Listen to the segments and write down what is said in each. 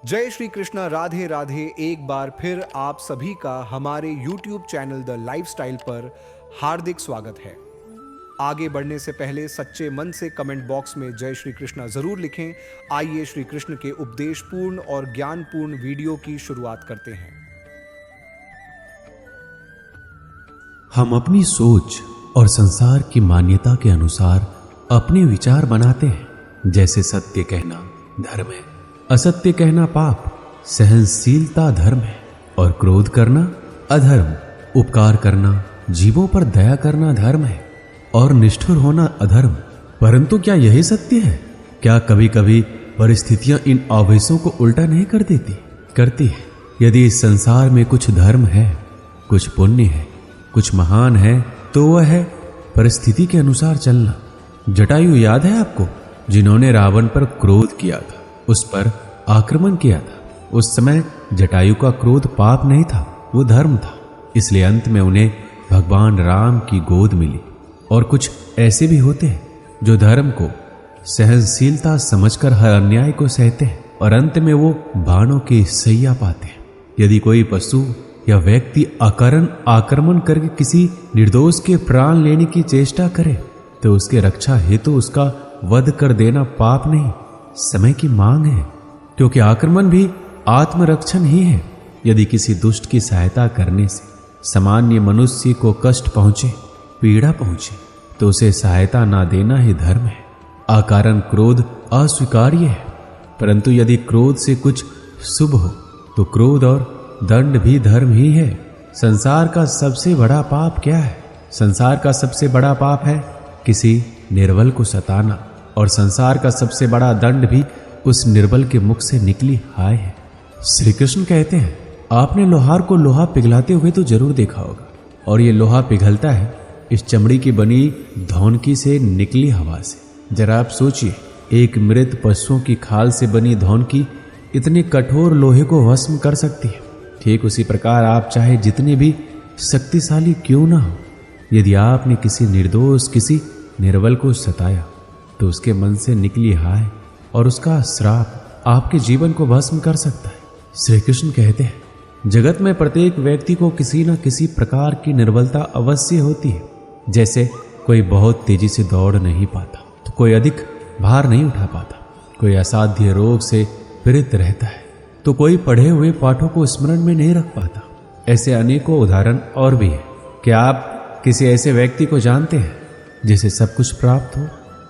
जय श्री कृष्णा, राधे राधे। एक बार फिर आप सभी का हमारे YouTube चैनल द लाइफस्टाइल पर हार्दिक स्वागत है। आगे बढ़ने से पहले सच्चे मन से कमेंट बॉक्स में जय श्री कृष्णा जरूर लिखें। आइए श्री कृष्ण के उपदेशपूर्ण और ज्ञानपूर्ण वीडियो की शुरुआत करते हैं। हम अपनी सोच और संसार की मान्यता के अनुसार अपने विचार बनाते हैं। जैसे सत्य कहना धर्म है, असत्य कहना पाप, सहनशीलता धर्म है और क्रोध करना अधर्म, उपकार करना, जीवों पर दया करना धर्म है और निष्ठुर होना अधर्म। परंतु क्या यही सत्य है? क्या कभी कभी परिस्थितियां इन आवेशों को उल्टा नहीं कर देती? करती है। यदि इस संसार में कुछ धर्म है, कुछ पुण्य है, कुछ महान है, तो वह है परिस्थिति के अनुसार चलना। जटायु याद है आपको, जिन्होंने रावण पर क्रोध किया था, उस पर आक्रमण किया था। उस समय जटायु का क्रोध पाप नहीं था, वो धर्म था। इसलिए अंत में उन्हें भगवान राम की गोद मिली। और कुछ ऐसे भी होते हैं जो धर्म को सहनशीलता समझकर हर अन्याय को सहते हैं और अंत में वो बाणों की सैया पाते हैं। यदि कोई पशु या व्यक्ति अकारण आक्रमण करके किसी निर्दोष के प्राण लेने की चेष्टा करे तो उसके रक्षा हेतु उसका वध कर देना पाप नहीं, समय की मांग है। क्योंकि आक्रमण भी आत्मरक्षण ही है। यदि किसी दुष्ट की सहायता करने से सामान्य मनुष्य को कष्ट पहुंचे, पीड़ा पहुंचे, तो उसे सहायता ना देना ही धर्म है। अकारण क्रोध अस्वीकार्य है। परंतु यदि क्रोध से कुछ शुभ हो तो क्रोध और दंड भी धर्म ही है। संसार का सबसे बड़ा पाप क्या है? संसार का सबसे बड़ा पाप है किसी निर्बल को सताना, और संसार का सबसे बड़ा दंड भी उस निर्बल के मुख से निकली हाय है। श्री कृष्ण कहते हैं, आपने लोहार को लोहा पिघलाते हुए तो जरूर देखा होगा, और ये लोहा पिघलता है इस चमड़ी की बनी धौनकी से निकली हवा से। जरा आप सोचिए, एक मृत पशुओं की खाल से बनी धौनकी इतने कठोर लोहे को भस्म कर सकती है। ठीक उसी प्रकार आप चाहे जितने भी शक्तिशाली क्यों ना हो, यदि आपने किसी निर्दोष, किसी निर्बल को सताया तो उसके मन से निकली हाय और उसका श्राप आपके जीवन को भस्म कर सकता है। श्री कृष्ण कहते हैं, जगत में प्रत्येक व्यक्ति को किसी न किसी प्रकार की निर्बलता अवश्य होती है। जैसे कोई बहुत तेजी से दौड़ नहीं पाता, तो कोई अधिक भार नहीं उठा पाता, कोई असाध्य रोग से पीड़ित रहता है, तो कोई पढ़े हुए पाठों को स्मरण में नहीं रख पाता। ऐसे अनेकों उदाहरण और भी हैं। क्या आप किसी ऐसे व्यक्ति को जानते हैं जिसे सब कुछ प्राप्त हो,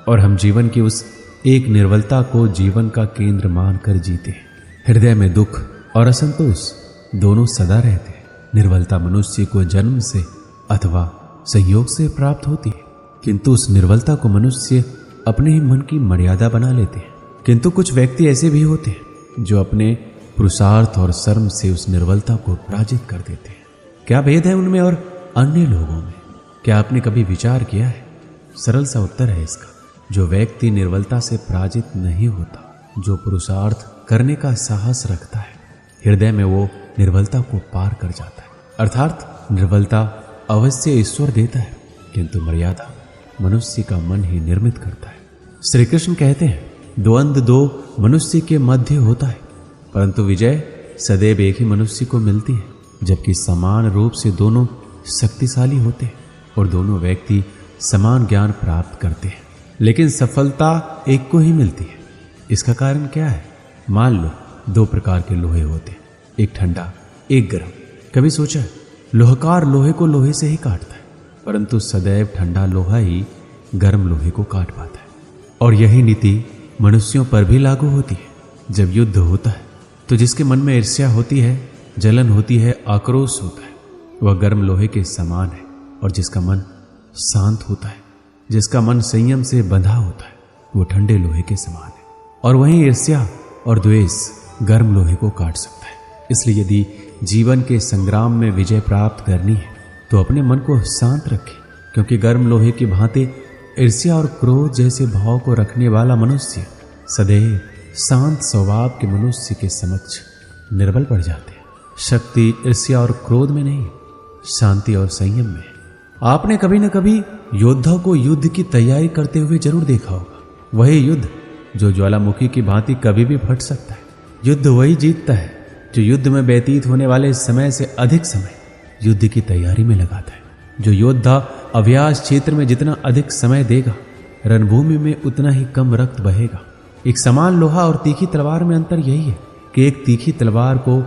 और हम जीवन की उस एक निर्बलता को जीवन का केंद्र मानकर जीते हैं? हृदय में दुख और असंतोष दोनों सदा रहते हैं। निर्बलता मनुष्य को जन्म से अथवा संयोग से प्राप्त होती है, किंतु उस निर्बलता को मनुष्य अपने ही मन की मर्यादा बना लेते हैं। किंतु कुछ व्यक्ति ऐसे भी होते हैं जो अपने पुरुषार्थ और श्रम से उस निर्बलता को पराजित कर देते हैं। क्या भेद है उनमें और अन्य लोगों में? क्या आपने कभी विचार किया है? सरल सा उत्तर है इसका, जो व्यक्ति निर्बलता से पराजित नहीं होता, जो पुरुषार्थ करने का साहस रखता है, हृदय में वो निर्बलता को पार कर जाता है। अर्थात निर्बलता अवश्य ईश्वर देता है, किंतु मर्यादा मनुष्य का मन ही निर्मित करता है। श्री कृष्ण कहते हैं, द्वंद्व दो मनुष्य के मध्य होता है, परंतु विजय सदैव एक ही मनुष्य को मिलती है। जबकि समान रूप से दोनों शक्तिशाली होते हैं और दोनों व्यक्ति समान ज्ञान प्राप्त करते हैं, लेकिन सफलता एक को ही मिलती है। इसका कारण क्या है? मान लो दो प्रकार के लोहे होते हैं, एक ठंडा, एक गर्म। कभी सोचा है, लोहकार लोहे को लोहे से ही काटता है, परंतु सदैव ठंडा लोहा ही गर्म लोहे को काट पाता है। और यही नीति मनुष्यों पर भी लागू होती है। जब युद्ध होता है तो जिसके मन में ईर्ष्या होती है, जलन होती है, आक्रोश होता है, वह गर्म लोहे के समान है। और जिसका मन शांत होता है, जिसका मन संयम से बंधा होता है, वो ठंडे लोहे के समान है। और वहीं ईर्ष्या और द्वेष गर्म लोहे को काट सकता है। इसलिए यदि जीवन के संग्राम में विजय प्राप्त करनी है तो अपने मन को शांत रखें, क्योंकि गर्म लोहे की भांति ईर्ष्या और क्रोध जैसे भाव को रखने वाला मनुष्य सदैव शांत स्वभाव के मनुष्य के समक्ष निर्बल पड़ जाते हैं। शक्ति ईर्ष्या और क्रोध में नहीं, शांति और संयम में। आपने कभी न कभी योद्धा को युद्ध की तैयारी करते हुए जरूर देखा होगा। वही युद्ध जो ज्वालामुखी की भांति कभी भी फट सकता है, युद्ध वही जीतता है जो युद्ध में व्यतीत होने वाले समय से अधिक समय युद्ध की तैयारी में लगाता है। जो योद्धा अभ्यास क्षेत्र में जितना अधिक समय देगा, रणभूमि में उतना ही कम रक्त बहेगा। एक समान लोहा और तीखी तलवार में अंतर यही है कि एक तीखी तलवार को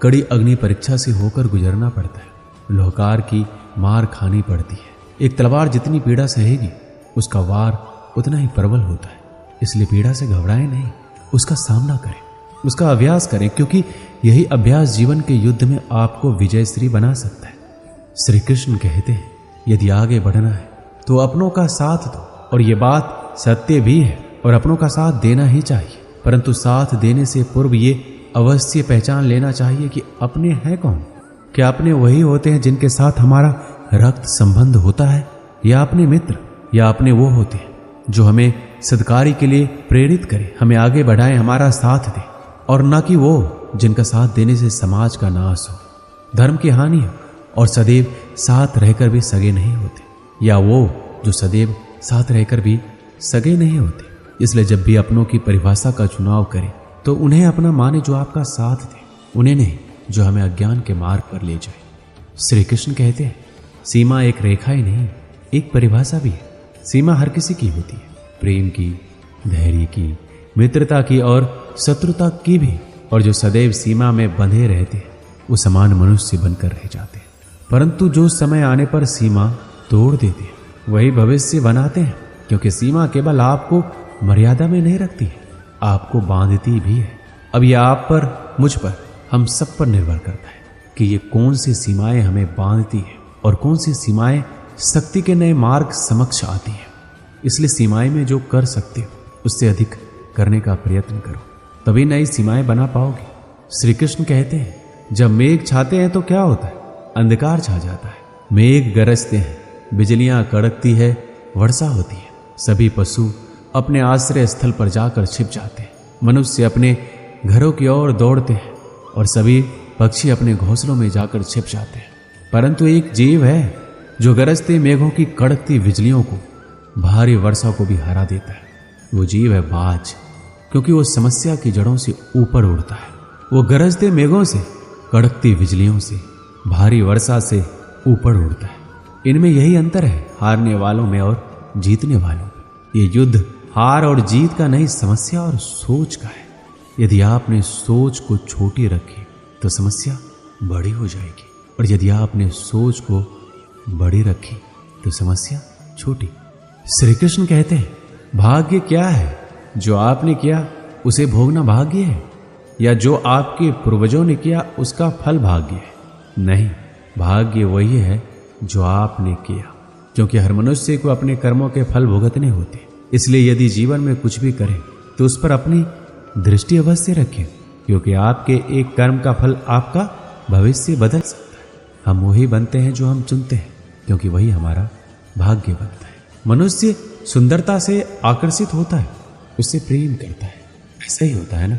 कड़ी अग्नि परीक्षा से होकर गुजरना पड़ता है, लोहकार की मार खानी पड़ती है। एक तलवार जितनी पीड़ा सहेगी, उसका वार उतना ही प्रबल होता है। इसलिए पीड़ा से घबराएं नहीं, उसका सामना करें, उसका अभ्यास करें, क्योंकि यही अभ्यास जीवन के युद्ध में आपको विजयश्री बना सकता है। श्री कृष्ण कहते हैं, यदि आगे बढ़ना है तो अपनों का साथ दो। और ये बात सत्य भी है, और अपनों का साथ देना ही चाहिए। परंतु साथ देने से पूर्व ये अवश्य पहचान लेना चाहिए कि अपने हैं कौन। क्या अपने वही होते हैं जिनके साथ हमारा रक्त संबंध होता है, या अपने मित्र, या अपने वो होते हैं जो हमें सत्कार्य के लिए प्रेरित करें, हमें आगे बढ़ाएं, हमारा साथ दें, और न कि वो जिनका साथ देने से समाज का नाश हो, धर्म की हानि हो और सदैव साथ रहकर भी सगे नहीं होते, या वो जो सदैव साथ रहकर भी सगे नहीं होते। इसलिए जब भी अपनों की परिभाषा का चुनाव करें तो उन्हें अपना माने जो आपका साथ दे, उन्हें नहीं जो हमें अज्ञान के मार्ग पर ले जाए। श्री कृष्ण कहते हैं, सीमा एक रेखा ही नहीं, एक परिभाषा भी है। सीमा हर किसी की होती है, प्रेम की, धैर्य की, मित्रता की और शत्रुता की भी। और जो सदैव सीमा में बंधे रहते हैं वो समान मनुष्य बनकर रह जाते हैं। परंतु जो समय आने पर सीमा तोड़ देते हैं वही भविष्य बनाते हैं, क्योंकि सीमा केवल आपको मर्यादा में नहीं रखती है, आपको बांधती भी है। अब यह आप पर, मुझ पर, हम सब पर निर्भर करता है कि ये कौन सी सीमाएं हमें बांधती है और कौन सी सीमाएं शक्ति के नए मार्ग समक्ष आती है। इसलिए सीमाएं में जो कर सकते हो उससे अधिक करने का प्रयत्न करो, तभी नई सीमाएं बना पाओगे। श्री कृष्ण कहते हैं, जब मेघ छाते हैं तो क्या होता है, अंधकार छा जाता है। मेघ गरजते हैं, बिजलियां कड़कती है, वर्षा होती है, सभी पशु अपने आश्रय स्थल पर जाकर छिप जाते हैं, मनुष्य अपने घरों की ओर दौड़ते हैं और सभी पक्षी अपने घोंसलों में जाकर छिप जाते हैं। परंतु एक जीव है जो गरजते मेघों की कड़कती बिजलियों को, भारी वर्षा को भी हरा देता है। वो जीव है बाज, क्योंकि वो समस्या की जड़ों से ऊपर उड़ता है। वो गरजते मेघों से, कड़कती बिजलियों से, भारी वर्षा से ऊपर उड़ता है। इनमें यही अंतर है हारने वालों में और जीतने वालों में। ये युद्ध हार और जीत का नहीं, समस्या और सोच का है। यदि आपने सोच को छोटी रखी तो समस्या बड़ी हो जाएगी, और यदि आपने सोच को बड़ी रखी तो समस्या छोटी। श्री कृष्ण कहते हैं, भाग्य क्या है, जो आपने किया उसे भोगना भाग्य है, या जो आपके पूर्वजों ने किया उसका फल भाग्य है? नहीं, भाग्य वही है जो आपने किया, क्योंकि हर मनुष्य को अपने कर्मों के फल भुगतने होते। इसलिए यदि जीवन में कुछ भी करें तो उस पर अपनी दृष्टि अवश्य रखें, क्योंकि आपके एक कर्म का फल आपका भविष्य बदल सकता है। हम वही बनते हैं जो हम चुनते हैं, क्योंकि वही हमारा भाग्य बनता है। मनुष्य सुंदरता से आकर्षित होता है, उससे प्रेम करता है। ऐसा ही होता है ना?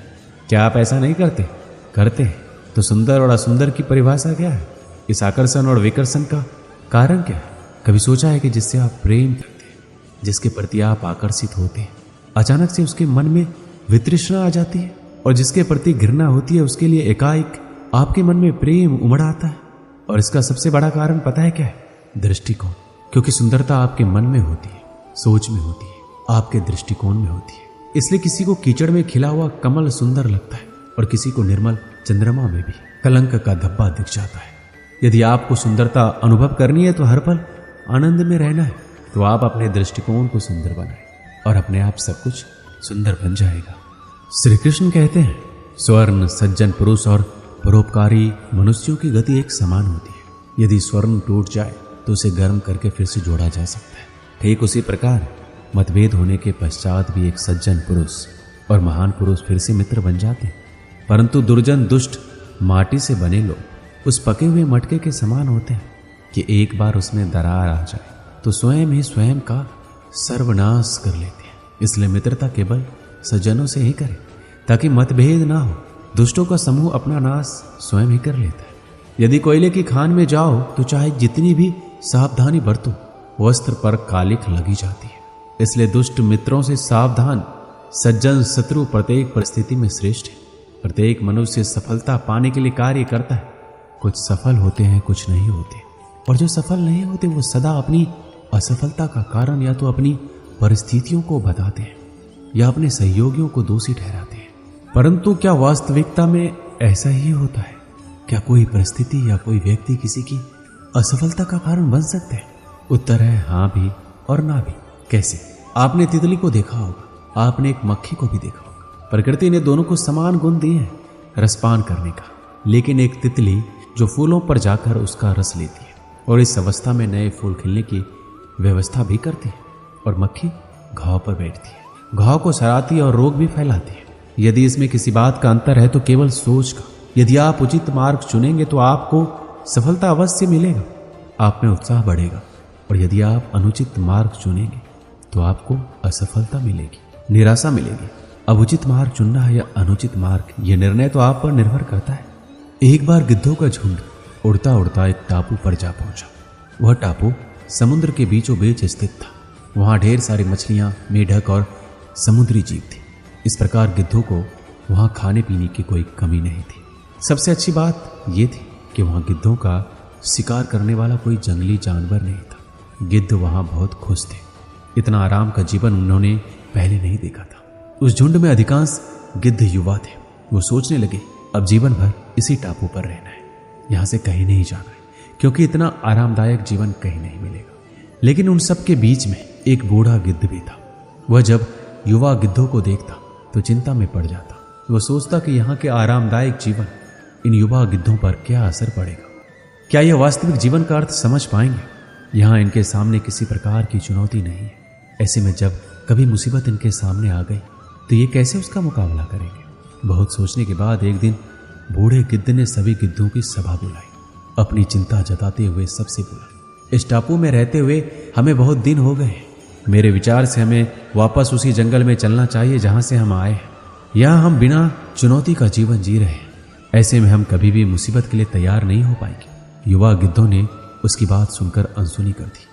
क्या आप ऐसा नहीं करते? करते हैं तो सुंदर और असुंदर की परिभाषा क्या है? इस आकर्षण और विकर्षण का कारण क्या है? कभी सोचा है कि जिससे आप प्रेम करते हैं, जिसके प्रति आप आकर्षित होते हैं, अचानक से उसके मन में वितृष्णा आ जाती है, और जिसके प्रति घृणा होती है उसके लिए एकाएक आपके मन में प्रेम उमड़ आता है। और इसका सबसे बड़ा कारण पता है क्या है? दृष्टिकोण। क्योंकि सुंदरता आपके मन में होती है, सोच में होती है, आपके दृष्टिकोण में होती है। इसलिए किसी को कीचड़ में खिला हुआ कमल सुंदर लगता है, और किसी को निर्मल चंद्रमा में भी कलंक का धब्बा दिख जाता है। यदि आपको सुंदरता अनुभव करनी है तो हर पल आनंद में रहना है, तो आप अपने दृष्टिकोण को सुंदर बनाएं और अपने आप सब कुछ सुंदर बन जाएगा। श्री कृष्ण कहते हैं, स्वर्ण, सज्जन पुरुष और परोपकारी मनुष्यों की गति एक समान होती है। यदि स्वर्ण टूट जाए तो उसे गर्म करके फिर से जोड़ा जा सकता है। ठीक उसी प्रकार मतभेद होने के पश्चात भी एक सज्जन पुरुष और महान पुरुष फिर से मित्र बन जाते हैं। परंतु दुर्जन, दुष्ट, माटी से बने लोग उस पके हुए मटके के समान होते हैं कि एक बार उसमें दरार आ जाए तो स्वयं ही स्वयं का सर्वनाश कर लेते हैं। इसलिए मित्रता केवल सज्जनों से ही करें, ताकि मतभेद ना हो। दुष्टों का समूह अपना नाश स्वयं ही कर लेता है। यदि कोयले की खान में जाओ तो चाहे जितनी भी सावधानी बरतो, वस्त्र पर कालिख लगी जाती है। इसलिए दुष्ट मित्रों से सावधान, सज्जन शत्रु प्रत्येक परिस्थिति में श्रेष्ठ है। प्रत्येक मनुष्य सफलता पाने के लिए कार्य करता है। कुछ सफल होते हैं, कुछ नहीं होते, और जो सफल नहीं होते वो सदा अपनी असफलता का कारण या तो अपनी परिस्थितियों को बताते हैं या अपने सहयोगियों को दोषी ठहराते हैं। परंतु क्या वास्तविकता में ऐसा ही होता है? क्या कोई परिस्थिति या कोई व्यक्ति किसी की असफलता का कारण बन सकते हैं? उत्तर है हाँ भी और ना भी। कैसे? आपने तितली को देखा होगा, आपने एक मक्खी को भी देखा होगा। प्रकृति ने दोनों को समान गुण दिए हैं रसपान करने का, लेकिन एक तितली जो फूलों पर जाकर उसका रस लेती है और इस अवस्था में नए फूल खिलने की व्यवस्था भी करती है, और मक्खी घाव पर बैठती है, घाव को सराती है और रोग भी फैलाती है। यदि इसमें किसी बात का अंतर है तो केवल सोच का। यदि आप उचित मार्ग चुनेंगे तो आपको सफलता अवश्य मिलेगा, आप में उत्साह बढ़ेगा, और यदि आप अनुचित मार्ग चुनेंगे तो आपको असफलता मिलेगी, निराशा मिलेगी। अब उचित मार्ग चुनना है या अनुचित मार्ग, यह निर्णय तो आप पर निर्भर करता है। एक बार गिद्धों का झुंड उड़ता उड़ता एक टापू पर जा पहुंचा। वह टापू समुद्र के बीचों बीच स्थित था। वहां ढेर सारी मछलियां, मेढक और समुद्री जीव थे। इस प्रकार गिद्धों को वहां खाने पीने की कोई कमी नहीं थी। सबसे अच्छी बात यह थी कि वहां गिद्धों का शिकार करने वाला कोई जंगली जानवर नहीं था। गिद्ध वहां बहुत खुश थे। इतना आराम का जीवन उन्होंने पहले नहीं देखा था। उस झुंड में अधिकांश गिद्ध युवा थे। वो सोचने लगे अब जीवन भर इसी टापू पर रहना है, यहां से कहीं नहीं जाना है, क्योंकि इतना आरामदायक जीवन कहीं नहीं मिलेगा। लेकिन उन सब के बीच में एक बूढ़ा गिद्ध भी था। वह जब युवा गिद्धों को देखता तो चिंता में पड़ जाता। वह सोचता कि यहाँ के आरामदायक जीवन इन युवा गिद्धों पर क्या असर पड़ेगा, क्या यह वास्तविक जीवन का अर्थ समझ पाएंगे। यहाँ इनके सामने किसी प्रकार की चुनौती नहीं है। ऐसे में जब कभी मुसीबत इनके सामने आ गई तो ये कैसे उसका मुकाबला करेंगे। बहुत सोचने के बाद एक दिन बूढ़े गिद्ध ने सभी गिद्धों की सभा बुलाई। अपनी चिंता जताते हुए सबसे बोला, इस टापू में रहते हुए हमें बहुत दिन हो गए। मेरे विचार से हमें वापस उसी जंगल में चलना चाहिए जहां से हम आए हैं। यहाँ हम बिना चुनौती का जीवन जी रहे हैं। ऐसे में हम कभी भी मुसीबत के लिए तैयार नहीं हो पाएंगे। युवा गिद्धों ने उसकी बात सुनकर अनसुनी कर दी।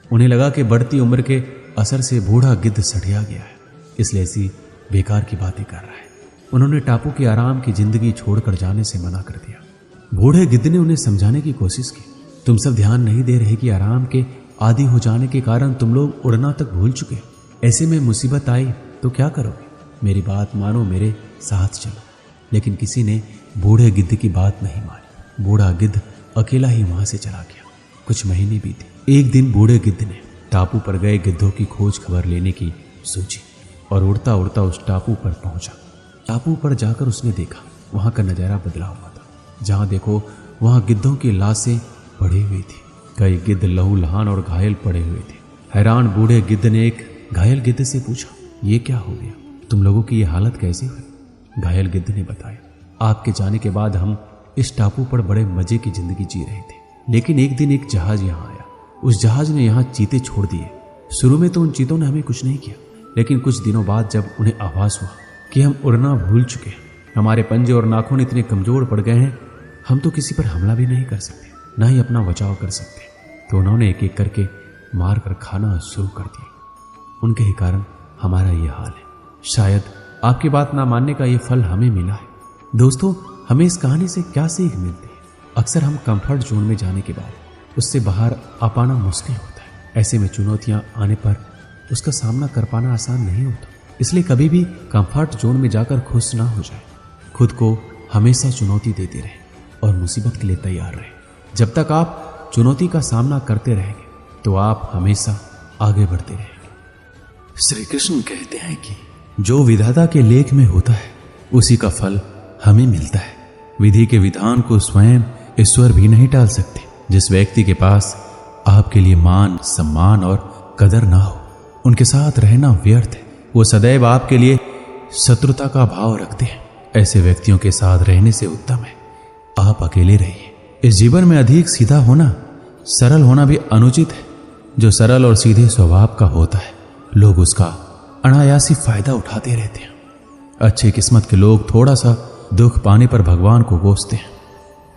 उन्हें लगा कि बढ़ती उम्र के असर से बूढ़ा गिद्ध सठिया गया है, इसलिए ऐसी बेकार की बातें कर रहा है। उन्होंने टापू की आराम की जिंदगी छोड़कर जाने से मना कर दिया। बूढ़े गिद्ध ने उन्हें समझाने की कोशिश की, तुम सब ध्यान नहीं दे रहे कि आराम के आदी हो जाने के कारण तुम लोग उड़ना तक भूल चुके। ऐसे में मुसीबत आई तो क्या करोगे? मेरी बात मानो, मेरे साथ चलो। लेकिन किसी ने बूढ़े गिद्ध की बात नहीं मानी। बूढ़ा गिद्ध अकेला ही वहां से चला गया। कुछ महीने बीते। एक दिन बूढ़े गिद्ध ने टापू पर गए गिद्धों की खोज खबर लेने की सोची और उड़ता उड़ता उस टापू पर पहुंचा। टापू पर जाकर उसने देखा वहां का नजारा बदला हुआ था। जहां देखो वहां गिद्धों की लाशें पड़ी हुई थी। कई गिद्ध लहूलुहान और घायल पड़े हुए थे। हैरान बूढ़े गिद्ध ने एक घायल गिद्ध से पूछा, ये क्या हो गया? तुम लोगों की ये हालत कैसी हुई? घायल गिद्ध ने बताया, आपके जाने के बाद हम इस टापू पर बड़े मजे की जिंदगी जी रहे थे, लेकिन एक दिन एक जहाज यहाँ आया। उस जहाज ने यहाँ चीते छोड़ दिए। शुरू में तो उन चीतों ने हमें कुछ नहीं किया, लेकिन कुछ दिनों बाद जब उन्हें आभास हुआ कि हम उड़ना भूल चुके हैं, हमारे पंजे और नाखून इतने कमजोर पड़ गए हैं, हम तो किसी पर हमला भी नहीं कर सकते, ना ही अपना बचाव कर सकते, तो उन्होंने एक एक करके मार कर खाना शुरू कर दिया। उनके ही कारण हमारा ये हाल है। शायद आपकी बात ना मानने का ये फल हमें मिला है। दोस्तों, हमें इस कहानी से क्या सीख मिलती है? अक्सर हम कंफर्ट जोन में जाने के बाद उससे बाहर आ पाना मुश्किल होता है। ऐसे में चुनौतियां आने पर उसका सामना कर पाना आसान नहीं होता। इसलिए कभी भी कंफर्ट जोन में जाकर खुश ना हो जाए। खुद को हमेशा चुनौती देते रहे और मुसीबत के लिए तैयार रहे। जब तक आप चुनौती का सामना करते रहेंगे तो आप हमेशा आगे बढ़ते रहेंगे। श्री कृष्ण कहते हैं कि जो विधाता के लेख में होता है उसी का फल हमें मिलता है। विधि के विधान को स्वयं ईश्वर भी नहीं टाल सकते। जिस व्यक्ति के पास आपके लिए मान, सम्मान और कदर ना हो, उनके साथ रहना व्यर्थ है। वो सदैव आपके लिए शत्रुता का भाव रखते हैं। ऐसे व्यक्तियों के साथ रहने से उत्तम है आप अकेले रहिए। इस जीवन में अधिक सीधा होना, सरल होना भी अनुचित है। जो सरल और सीधे स्वभाव का होता है, लोग उसका अनायासी फायदा उठाते रहते हैं। अच्छी किस्मत के लोग थोड़ा सा दुख पाने पर भगवान को कोसते हैं,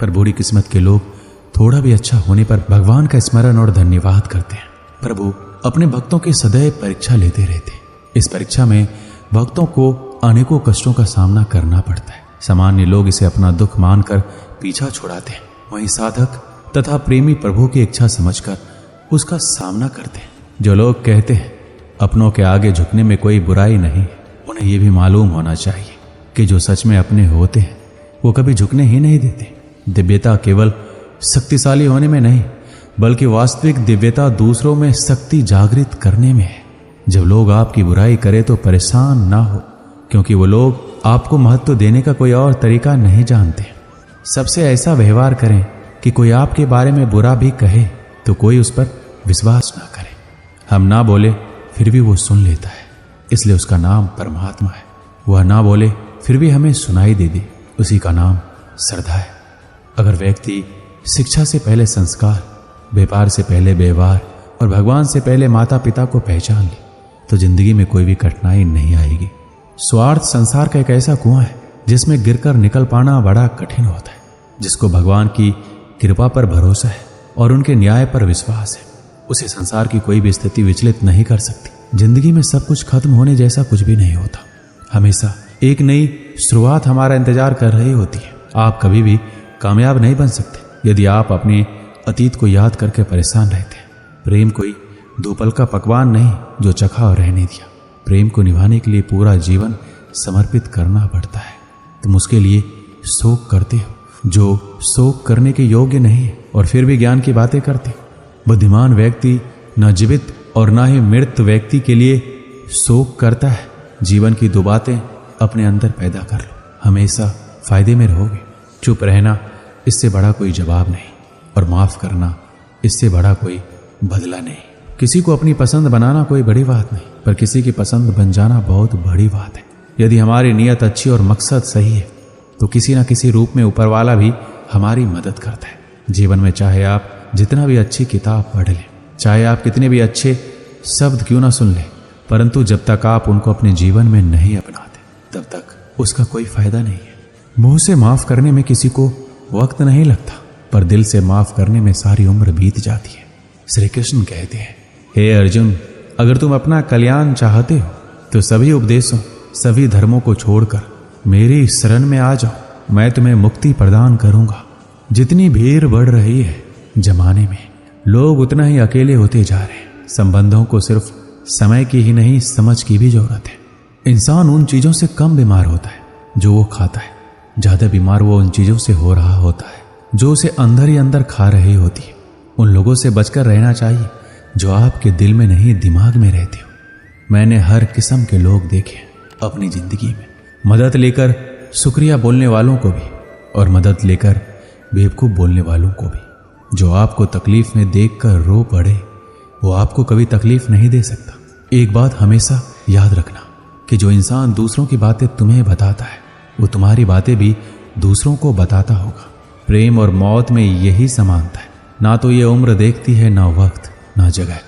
पर बुरी किस्मत के लोग थोड़ा भी अच्छा होने पर भगवान का स्मरण और धन्यवाद करते हैं। प्रभु अपने भक्तों की सदैव परीक्षा लेते रहते हैं। इस परीक्षा में भक्तों को अनेकों कष्टों का सामना करना पड़ता है। सामान्य लोग इसे अपना दुख मानकर पीछा छुड़ाते हैं, वहीं साधक तथा प्रेमी प्रभु की इच्छा समझकर उसका सामना करते हैं। जो लोग कहते हैं अपनों के आगे झुकने में कोई बुराई नहीं, उन्हें यह भी मालूम होना चाहिए कि जो सच में अपने होते हैं वो कभी झुकने ही नहीं देते। दिव्यता केवल शक्तिशाली होने में नहीं, बल्कि वास्तविक दिव्यता दूसरों में शक्ति जागृत करने में है। जब लोग आपकी बुराई करें तो परेशान ना हो, क्योंकि वो लोग आपको महत्व देने का कोई और तरीका नहीं जानते। सबसे ऐसा व्यवहार करें कि कोई आपके बारे में बुरा भी कहे तो कोई उस पर विश्वास ना करे। हम ना बोले फिर भी वो सुन लेता है, इसलिए उसका नाम परमात्मा है। वह ना बोले फिर भी हमें सुनाई दे दे, उसी का नाम श्रद्धा है। अगर व्यक्ति शिक्षा से पहले संस्कार, व्यापार से पहले व्यवहार और भगवान से पहले माता पिता को पहचान ले तो जिंदगी में कोई भी कठिनाई नहीं आएगी। स्वार्थ संसार का एक ऐसा कुआं है जिसमें गिरकर निकल पाना बड़ा कठिन होता है। जिसको भगवान की कृपा पर भरोसा है और उनके न्याय पर विश्वास है, उसे संसार की कोई भी स्थिति विचलित नहीं कर सकती। जिंदगी में सब कुछ खत्म होने जैसा कुछ भी नहीं होता, हमेशा एक नई शुरुआत हमारा इंतजार कर रही होती है। आप कभी भी कामयाब नहीं बन सकते यदि आप अपने अतीत को याद करके परेशान रहते हैं। प्रेम कोई दो पल का पकवान नहीं जो चखा और रहने दिया। प्रेम को निभाने के लिए पूरा जीवन समर्पित करना पड़ता है। तुम उसके लिए शोक करते हो जो शोक करने के योग्य नहीं है और फिर भी ज्ञान की बातें करते हो। बुद्धिमान व्यक्ति न जीवित और न ही मृत व्यक्ति के लिए शोक करता है। जीवन की दो बातें अपने अंदर पैदा कर लो, हमेशा फायदे में रहोगे। चुप रहना, इससे बड़ा कोई जवाब नहीं, और माफ करना, इससे बड़ा कोई बदला नहीं। किसी को अपनी पसंद बनाना कोई बड़ी बात नहीं, पर किसी की पसंद बन जाना बहुत बड़ी बात है। यदि हमारी नीयत अच्छी और मकसद सही है तो किसी न किसी रूप में ऊपर वाला भी हमारी मदद करता है। जीवन में चाहे आप जितना भी अच्छी किताब पढ़ लें, चाहे आप कितने भी अच्छे शब्द क्यों ना सुन लें, परंतु जब तक आप उनको अपने जीवन में नहीं अपनाते तब तक उसका कोई फायदा नहीं है। मुंह से माफ करने में किसी को वक्त नहीं लगता, पर दिल से माफ करने में सारी उम्र बीत जाती है। श्री कृष्ण कहते हैं, हे अर्जुन, अगर तुम अपना कल्याण चाहते हो तो सभी उपदेशों, सभी धर्मों को छोड़कर मेरी शरण में आ जाओ, मैं तुम्हें मुक्ति प्रदान करूंगा। जितनी भीड़ बढ़ रही है जमाने में, लोग उतना ही अकेले होते जा रहे हैं। संबंधों को सिर्फ समय की ही नहीं, समझ की भी जरूरत है। इंसान उन चीजों से कम बीमार होता है जो वो खाता है, ज्यादा बीमार वो उन चीजों से हो रहा होता है जो उसे अंदर ही अंदर खा रही होती है। उन लोगों से बचकर रहना चाहिए जो आपके दिल में नहीं, दिमाग में रहते हो। मैंने हर किस्म के लोग देखे अपनी जिंदगी में, मदद लेकर शुक्रिया बोलने वालों को भी और मदद लेकर बेवकूफ बोलने वालों को भी। जो आपको तकलीफ में देखकर रो पड़े वो आपको कभी तकलीफ नहीं दे सकता। एक बात हमेशा याद रखना कि जो इंसान दूसरों की बातें तुम्हें बताता है वो तुम्हारी बातें भी दूसरों को बताता होगा। प्रेम और मौत में यही समानता है। ना तो ये उम्र देखती है, ना वक्त, ना जगह।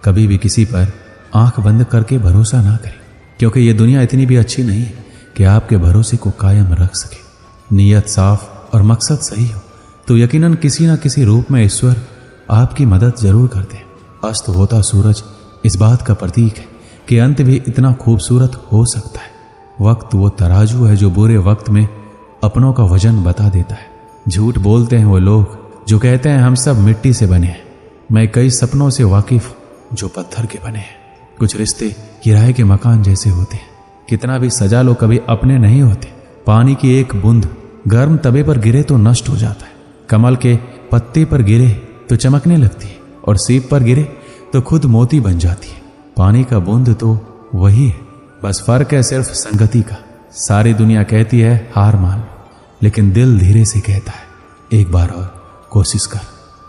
कभी भी किसी पर आंख बंद करके भरोसा ना करें, क्योंकि ये दुनिया इतनी भी अच्छी नहीं है कि आपके भरोसे को कायम रख सके। नीयत साफ और मकसद सही हो तो यकीनन किसी न किसी रूप में ईश्वर आपकी मदद जरूर करते हैं। अस्त होता सूरज इस बात का प्रतीक है कि अंत भी इतना खूबसूरत हो सकता है। वक्त वो तराजू है जो बुरे वक्त में अपनों का वजन बता देता है। झूठ बोलते हैं वो लोग जो कहते हैं हम सब मिट्टी से बने हैं। मैं कई सपनों से वाकिफ हूं जो पत्थर के बने हैं। कुछ रिश्ते किराए के मकान जैसे होते हैं, कितना भी सजा लो कभी अपने नहीं होते। पानी की एक बूंद गर्म तवे पर गिरे तो नष्ट हो जाता है, कमल के पत्ते पर गिरे तो चमकने लगती है, और सीप पर गिरे तो खुद मोती बन जाती है। पानी का बूंद तो वही है, बस फर्क है सिर्फ संगति का। सारी दुनिया कहती है हार मान लो, लेकिन दिल धीरे से कहता है एक बार और कोशिश कर,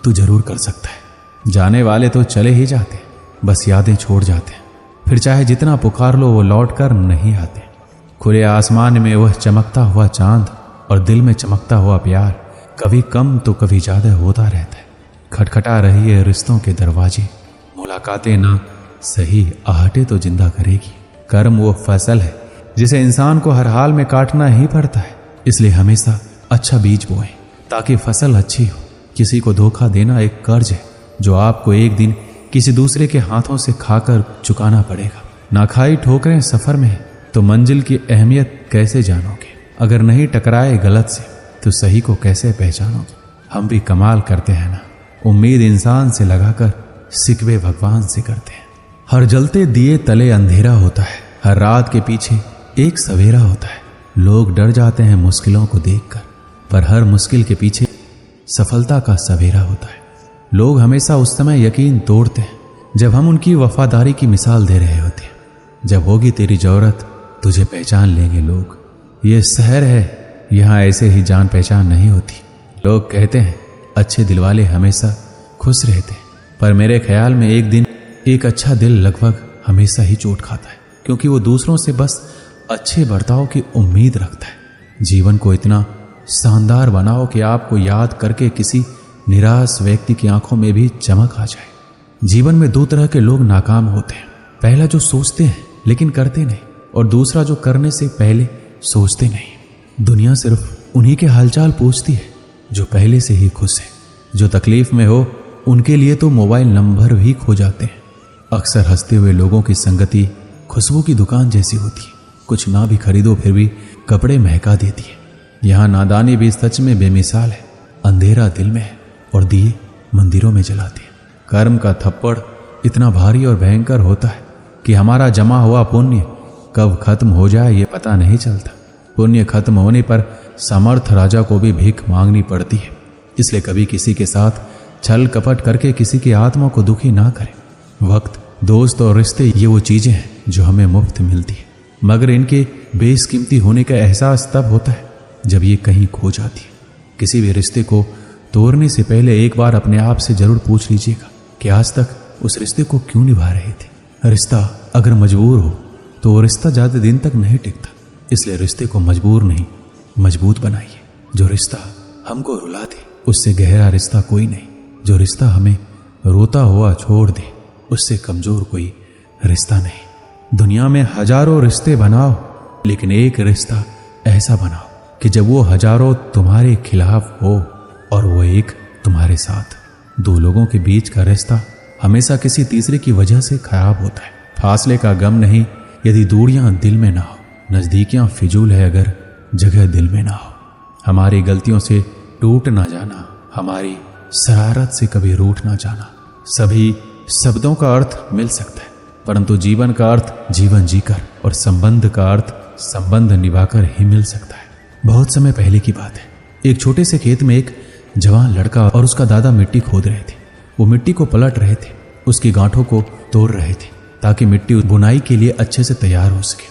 तू जरूर कर सकता है। जाने वाले तो चले ही जाते, बस यादें छोड़ जाते हैं। फिर चाहे जितना पुकार लो वो लौट कर नहीं आते। खुले आसमान में वह चमकता हुआ चांद और दिल में चमकता हुआ प्यार कभी कम तो कभी ज्यादा होता रहता है। खटखटा रही है रिश्तों के दरवाजे, मुलाकातें ना सही आहटे तो जिंदा करेगी। कर्म वो फसल है जिसे इंसान को हर हाल में काटना ही पड़ता है, इसलिए हमेशा अच्छा बीज बोएं ताकि फसल अच्छी हो। किसी को धोखा देना एक कर्ज है जो आपको एक दिन किसी दूसरे के हाथों से खाकर चुकाना पड़ेगा। ना खाई ठोकरें सफर में है तो मंजिल की अहमियत कैसे जानोगे। अगर नहीं टकराए गलत से तो सही को कैसे पहचानोगे। हम भी कमाल करते हैं ना, उम्मीद इंसान से लगाकर सिकवे भगवान से करते हैं। हर जलते दिए तले अंधेरा होता है, हर रात के पीछे एक सवेरा होता है। लोग डर जाते हैं मुश्किलों को देखकर, पर हर मुश्किल के पीछे सफलता का सवेरा होता है। लोग हमेशा उस समय यकीन तोड़ते हैं जब हम उनकी वफादारी की मिसाल दे रहे होते हैं। जब होगी तेरी जरूरत तुझे पहचान लेंगे लोग। ये शहर है, यहाँ ऐसे ही जान पहचान नहीं होती। लोग कहते हैं अच्छे दिल वाले हमेशा खुश रहते हैं, पर मेरे ख्याल में एक दिन एक अच्छा दिल लगभग हमेशा ही चोट खाता है, क्योंकि वो दूसरों से बस अच्छे बर्ताव की उम्मीद रखता है। जीवन को इतना शानदार बनाओ कि आपको याद करके किसी निराश व्यक्ति की आंखों में भी चमक आ जाए। जीवन में दो तरह के लोग नाकाम होते हैं, पहला जो सोचते हैं लेकिन करते नहीं, और दूसरा जो करने से पहले सोचते नहीं। दुनिया सिर्फ उन्हीं के हालचाल पूछती है जो पहले से ही खुश है। जो तकलीफ में हो उनके लिए तो मोबाइल नंबर भी खो जाते हैं। अक्सर हंसते हुए लोगों की संगति खुशबू की दुकान जैसी होती है, कुछ ना भी खरीदो फिर भी कपड़े महका देती है। यहाँ नादानी भी सच में बेमिसाल है, अंधेरा दिल में है और दिए मंदिरों में जलाते हैं। कर्म का थप्पड़ इतना भारी और भयंकर होता है कि हमारा जमा हुआ पुण्य कब खत्म हो जाए ये पता नहीं चलता। पुण्य खत्म होने पर समर्थ राजा को भी भीख मांगनी पड़ती है। इसलिए कभी किसी के साथ छल कपट करके किसी की आत्मा को दुखी ना करें। वक्त, दोस्त और रिश्ते ये वो चीजें हैं जो हमें मुफ्त मिलती है, मगर इनके बेशकीमती होने का एहसास तब होता है जब ये कहीं खो जाती है। किसी भी रिश्ते को तोड़ने से पहले एक बार अपने आप से जरूर पूछ लीजिएगा कि आज तक उस रिश्ते को क्यों निभा रहे थे। रिश्ता अगर मजबूर हो तो वो रिश्ता ज्यादा दिन तक नहीं टिकता, इसलिए रिश्ते को मजबूर नहीं मजबूत बनाइए। जो रिश्ता हमको रुला दे उससे गहरा रिश्ता कोई नहीं। जो रिश्ता हमें रोता हुआ छोड़ दे उससे कमजोर कोई रिश्ता नहीं। दुनिया में हजारों रिश्ते बनाओ, लेकिन एक रिश्ता ऐसा बनाओ कि जब वो हजारों तुम्हारे खिलाफ हो और वो एक तुम्हारे साथ। दो लोगों के बीच का रिश्ता हमेशा किसी तीसरे की वजह से खराब होता है। फासले का गम नहीं यदि दूरियां दिल में ना हो, नजदीकियां फिजूल है अगर जगह दिल में ना हो। हमारी गलतियों से टूट ना जाना, हमारी शरारत से कभी रूठ ना जाना। सभी शब्दों का अर्थ मिल सकता है, परंतु जीवन का अर्थ जीवन जीकर और संबंध का अर्थ संबंध निभाकर ही मिल सकता है। बहुत समय पहले की बात है, एक छोटे से खेत में एक जवान लड़का और उसका दादा मिट्टी खोद रहे थे। वो मिट्टी को पलट रहे थे, उसकी गांठों को तोड़ रहे थे ताकि मिट्टी बुनाई के लिए अच्छे से तैयार हो सके।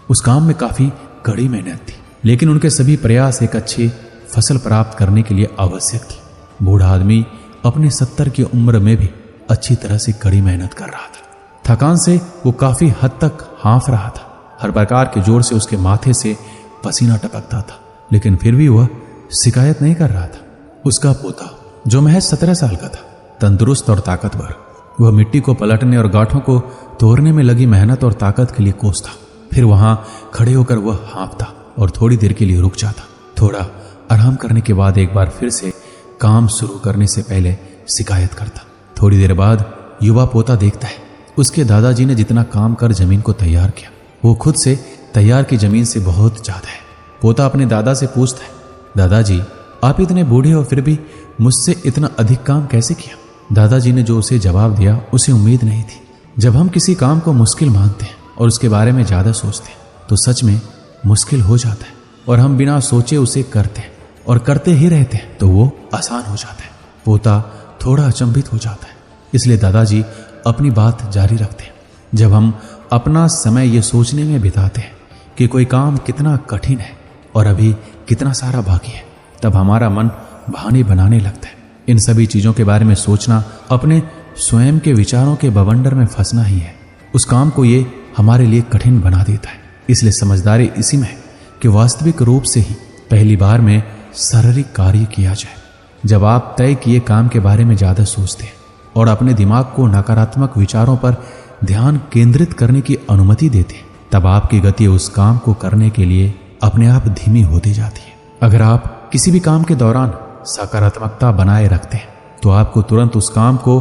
उस काम में काफी कड़ी मेहनत थी, लेकिन उनके सभी प्रयास एक अच्छी फसल प्राप्त करने के लिए आवश्यक थी। बूढ़ा आदमी अपने 70 की उम्र में भी अच्छी तरह से कड़ी मेहनत कर रहा था। थकान से वो काफी हद तक हाँफ रहा था। हर प्रकार के जोर से उसके माथे से पसीना टपकता था, लेकिन फिर भी वह शिकायत नहीं कर रहा था। उसका पोता जो महज 17 साल का था, तंदुरुस्त और ताकतवर, वह मिट्टी को पलटने और गांठों को तोड़ने में लगी मेहनत और ताकत के लिए कोसता। फिर वहां खड़े होकर वह हाँफता और थोड़ी देर के लिए रुक जाता। थोड़ा आराम करने के बाद एक बार फिर से काम शुरू करने से पहले शिकायत करता। थोड़ी देर बाद युवा पोता देखता है उसके दादाजी ने जितना काम कर जमीन को तैयार किया वो खुद से तैयार की जमीन से बहुत ज्यादा है। पोता अपने दादा से पूछता है, दादाजी आप इतने बूढ़े हो फिर भी मुझसे इतना अधिक काम कैसे किया? दादाजी ने जो उसे जवाब दिया उसे उम्मीद नहीं थी। जब हम किसी काम को मुश्किल मानते हैं और उसके बारे में ज्यादा सोचते हैं तो सच में मुश्किल हो जाता है, और हम बिना सोचे उसे करते हैं और करते ही रहते हैं तो वो आसान हो जाता है। पोता थोड़ा अचंभित हो जाता है, इसलिए दादाजी अपनी बात जारी रखते हैं। जब हम अपना समय ये सोचने में बिताते हैं कि कोई काम कितना कठिन है और अभी कितना सारा बाकी है, तब हमारा मन बहाने बनाने लगता है। इन सभी चीजों के बारे में सोचना अपने स्वयं के विचारों के बवंडर में फंसना ही है। उस काम को ये हमारे लिए कठिन बना देता है। इसलिए समझदारी इसी में है कि वास्तविक रूप से ही पहली बार में शारीरिक कार्य किया जाए। जब आप तय किए काम के बारे में ज्यादा सोचते हैं और अपने दिमाग को नकारात्मक विचारों पर ध्यान केंद्रित करने की अनुमति देते हैं, तब आपकी गति उस काम को करने के लिए अपने आप धीमी होती जाती है। अगर आप किसी भी काम के दौरान सकारात्मकता बनाए रखते हैं तो आपको तुरंत उस काम को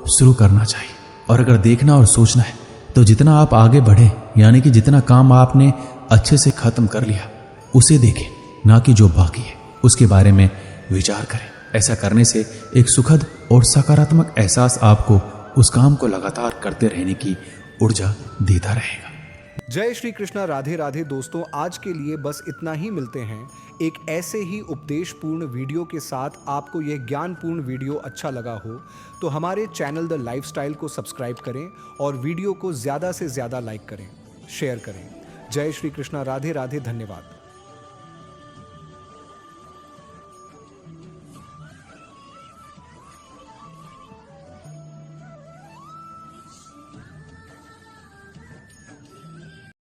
शुरू करना चाहिए। और अगर देखना और सोचना है तो जितना आप आगे बढ़े, यानी कि जितना काम आपने अच्छे से खत्म कर लिया, उसे देखें ना कि जो बाकी है उसके बारे में विचार करें। ऐसा करने से एक सुखद और सकारात्मक एहसास आपको उस काम को लगातार करते रहने की ऊर्जा देता रहेगा। जय श्री कृष्णा, राधे राधे। दोस्तों, आज के लिए बस इतना ही। मिलते हैं एक ऐसे ही उपदेशपूर्ण वीडियो के साथ। आपको यह ज्ञानपूर्ण वीडियो अच्छा लगा हो तो हमारे चैनल द लाइफस्टाइल को सब्सक्राइब करें और वीडियो को ज़्यादा से ज़्यादा लाइक करें, शेयर करें। जय श्री कृष्णा, राधे राधे, धन्यवाद।